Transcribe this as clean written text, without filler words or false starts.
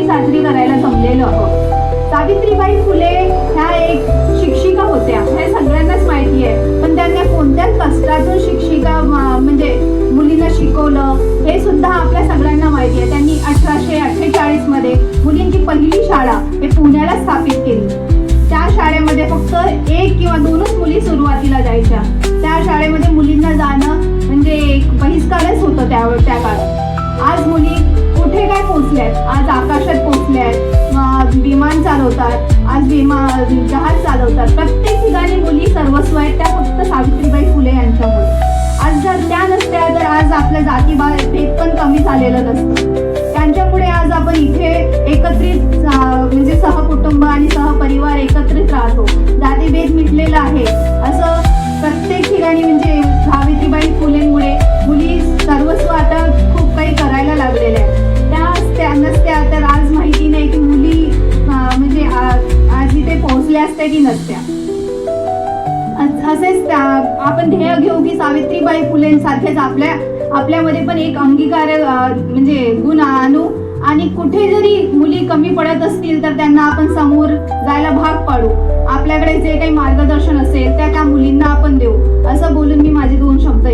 साजरी करायला जमलेलो आहोत। सावित्रीबाई फुले ह्या एक शिक्षिका होत्या, हे सगळ्यांनाच माहिती आहे, पण त्यांना कोणत्याच कष्टातून शिक्षिका म्हणजे मुलींना शिकवलं हे सुद्धा आपल्या सगळ्यांना माहिती आहे। त्यांनी 1848 मध्ये मुलींची पहिली शाळा हे पुण्याला स्थापित केली। त्या शाळेमध्ये फक्त 1 किंवा 2च मुली सुरुवातीला जायच्या। त्या शाळेमध्ये मुलींना जाणं म्हणजे एक बहिष्कारच होतं त्या काळात। आज मुली कुठे काय पोहोचल्यात, आज आकाशात पोहोचल्यात, विमान चालवतात, आज जहाज चालवतात। प्रत्येक ठिकाणी मुली सर्वस्व आहेत, त्या फक्त सावित्रीबाई फुले यांच्यामुळे। आज जर त्या नसत्या तर आज आपल्या जातीभेद पण कमी झालेलं नसतं। त्यांच्यामुळे आज आपण इथे एकत्रित म्हणजे सहकुटुंब आणि सहपरिवार एकत्रित राहतो, जातीभेद मिटलेला आहे। असं प्रत्येक ठिकाणी म्हणजे सावित्रीबाई फुलेंमुळे मुली सर्वस्व आता खूप काही करायला लागलेल्या आहेत। त्या नसत्या तर आज माहिती नाही की मुली म्हणजे आज इथे पोहोचल्या असत्या की नसत्या। असेच आपण ध्येय घेऊ की सावित्रीबाई फुलेंसारखेच आपल्यामध्ये पण एक अंगीकार म्हणजे गुण आणू, आणि कुठे जरी मुली कमी पडत असतील तर त्यांना आपण समोर जायला भाग पाडू। आपल्याकडे जे काही मार्गदर्शन असेल त्या मुलींना आपण देऊ। असं बोलून मी माझे 2 शब्द